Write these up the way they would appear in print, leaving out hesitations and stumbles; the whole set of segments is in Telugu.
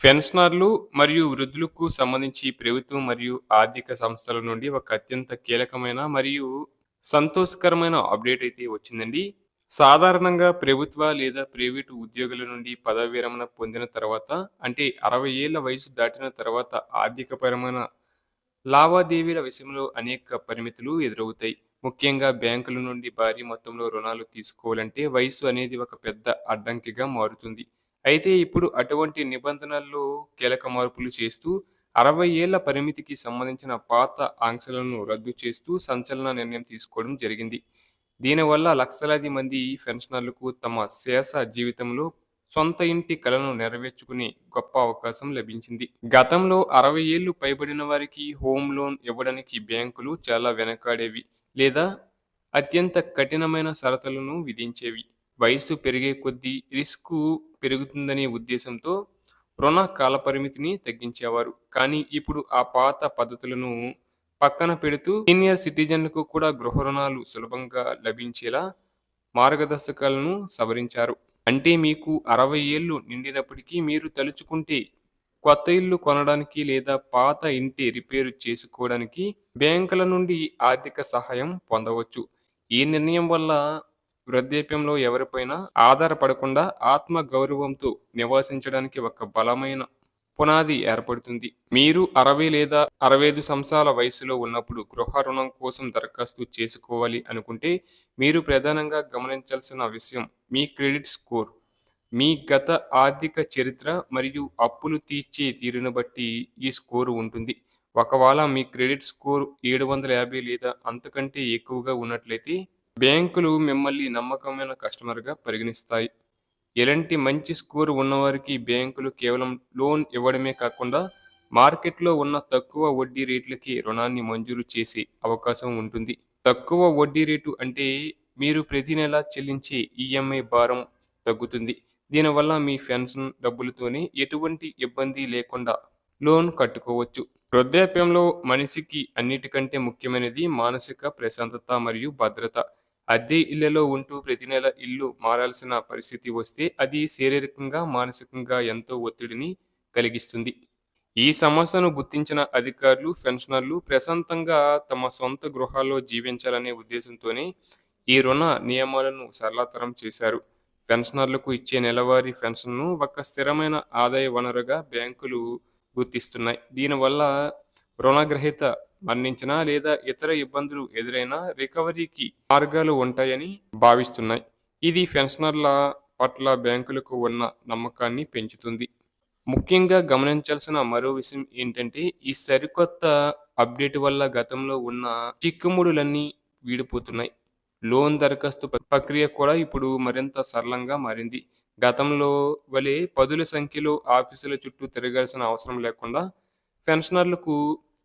పెన్షనర్లు మరియు వృద్ధులకు సంబంధించి ప్రభుత్వం మరియు ఆర్థిక సంస్థల నుండి ఒక అత్యంత కీలకమైన మరియు సంతోషకరమైన అప్డేట్ అయితే వచ్చిందండి. సాధారణంగా ప్రభుత్వ లేదా ప్రైవేటు ఉద్యోగుల నుండి పదవి విరమణ పొందిన తర్వాత అంటే 60 ఏళ్ల వయసు దాటిన తర్వాత ఆర్థికపరమైన లావాదేవీల విషయంలో అనేక పరిమితులు ఎదురవుతాయి. ముఖ్యంగా బ్యాంకుల నుండి భారీ మొత్తంలో రుణాలు తీసుకోవాలంటే వయసు అనేది ఒక పెద్ద అడ్డంకిగా మారుతుంది. అయితే ఇప్పుడు అటువంటి నిబంధనల్లో కీలక మార్పులు చేస్తూ 60 ఏళ్ల పరిమితికి సంబంధించిన పాత ఆంక్షలను రద్దు చేస్తూ సంచలన నిర్ణయం తీసుకోవడం జరిగింది. దీనివల్ల లక్షలాది మంది పెన్షనర్లకు తమ శేష జీవితంలో సొంత ఇంటి కలను నెరవేర్చుకునే గొప్ప అవకాశం లభించింది. గతంలో 60 ఏళ్లు పైబడిన వారికి హోమ్ లోన్ ఇవ్వడానికి బ్యాంకులు చాలా వెనకాడేవి లేదా అత్యంత కఠినమైన షరతులను విధించేవి. వయస్సు పెరిగే కొద్దీ రిస్క్ పెరుగుతుందనే ఉద్దేశంతో రుణ కాలపరిమితిని తగ్గించేవారు. కానీ ఇప్పుడు ఆ పాత పద్ధతులను పక్కన పెడుతూ సీనియర్ సిటిజన్లకు కూడా గృహ రుణాలు సులభంగా లభించేలా మార్గదర్శకాలను సవరించారు. అంటే మీకు 60 ఏళ్లు నిండినప్పటికీ మీరు తలుచుకుంటే కొత్త ఇల్లు కొనడానికి లేదా పాత ఇంటి రిపేరు చేసుకోవడానికి బ్యాంకుల నుండి ఆర్థిక సహాయం పొందవచ్చు. ఈ నిర్ణయం వల్ల వృద్ధాప్యంలో ఎవరిపైనా ఆధారపడకుండా ఆత్మ గౌరవంతో నివసించడానికి ఒక బలమైన పునాది ఏర్పడుతుంది. మీరు 60 లేదా 65 సంవత్సరాల వయసులో ఉన్నప్పుడు గృహ రుణం కోసం దరఖాస్తు చేసుకోవాలి అనుకుంటే మీరు ప్రధానంగా గమనించాల్సిన విషయం మీ క్రెడిట్ స్కోర్. మీ గత ఆర్థిక చరిత్ర మరియు అప్పులు తీర్చే తీరును బట్టి ఈ స్కోరు ఉంటుంది. ఒకవేళ మీ క్రెడిట్ స్కోర్ 750 లేదా అంతకంటే ఎక్కువగా ఉన్నట్లయితే బ్యాంకులు మిమ్మల్ని నమ్మకమైన కస్టమర్‌గా పరిగణిస్తాయి. ఇలాంటి మంచి స్కోర్ ఉన్నవారికి బ్యాంకులు కేవలం లోన్ ఇవ్వడమే కాకుండా మార్కెట్‌లో ఉన్న తక్కువ వడ్డీ రేట్లకి రుణాన్ని మంజూరు చేసే అవకాశం ఉంటుంది. తక్కువ వడ్డీ రేటు అంటే మీరు ప్రతి నెల చెల్లించే ఈఎంఐ భారం తగ్గుతుంది. దీనివల్ల మీ పెన్షన్ డబ్బులతోనే ఎటువంటి ఇబ్బంది లేకుండా లోన్ కట్టుకోవచ్చు. వృద్ధాప్యంలో మనిషికి అన్నిటికంటే ముఖ్యమైనది మానసిక ప్రశాంతత మరియు భద్రత. అద్దె ఇళ్లలో ఉంటూ ప్రతి నెల ఇల్లు మారాల్సిన పరిస్థితి వస్తే అది శారీరకంగా, మానసికంగా ఎంతో ఒత్తిడిని కలిగిస్తుంది. ఈ సమస్యను గుర్తించిన అధికారులు, పెన్షనర్లు ప్రశాంతంగా తమ సొంత గృహాల్లో జీవించాలనే ఉద్దేశంతోనే ఈ రుణ నియమాలను సరళతరం చేశారు. పెన్షనర్లకు ఇచ్చే నెలవారీ పెన్షన్ను ఒక స్థిరమైన ఆదాయ వనరుగా బ్యాంకులు గుర్తిస్తున్నాయి. దీనివల్ల రుణగ్రహీత మరణించినా లేదా ఇతర ఇబ్బందులు ఎదురైనా రికవరీకి మార్గాలు ఉంటాయని భావిస్తున్నాయి. ఇది పెన్షనర్ల పట్ల బ్యాంకులకు ఉన్న నమ్మకాన్ని పెంచుతుంది. ముఖ్యంగా గమనించాల్సిన మరో విషయం ఏంటంటే ఈ సరికొత్త అప్డేట్ వల్ల గతంలో ఉన్న చిక్కుముడులన్నీ వీడిపోతున్నాయి. లోన్ దరఖాస్తు ప్రక్రియ కూడా ఇప్పుడు మరింత సరళంగా మారింది. గతంలో వలె పదుల సంఖ్యలో ఆఫీసుల చుట్టూ తిరగాల్సిన అవసరం లేకుండా పెన్షనర్లకు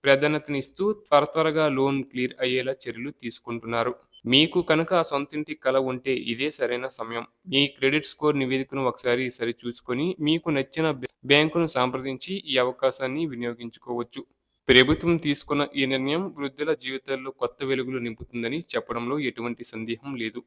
ప్రాధాన్యతనిస్తూ త్వరగా లోన్ క్లియర్ అయ్యేలా చర్యలు తీసుకుంటున్నారు. మీకు కనుక సొంతింటి కల ఉంటే ఇదే సరైన సమయం. మీ క్రెడిట్ స్కోర్ నివేదికను ఒకసారి సరిచూసుకొని మీకు నచ్చిన బ్యాంకును సంప్రదించి ఈ అవకాశాన్ని వినియోగించుకోవచ్చు. ప్రభుత్వం తీసుకున్న ఈ నిర్ణయం వృద్ధుల జీవితాల్లో కొత్త వెలుగులు నింపుతుందని చెప్పడంలో ఎటువంటి సందేహం లేదు.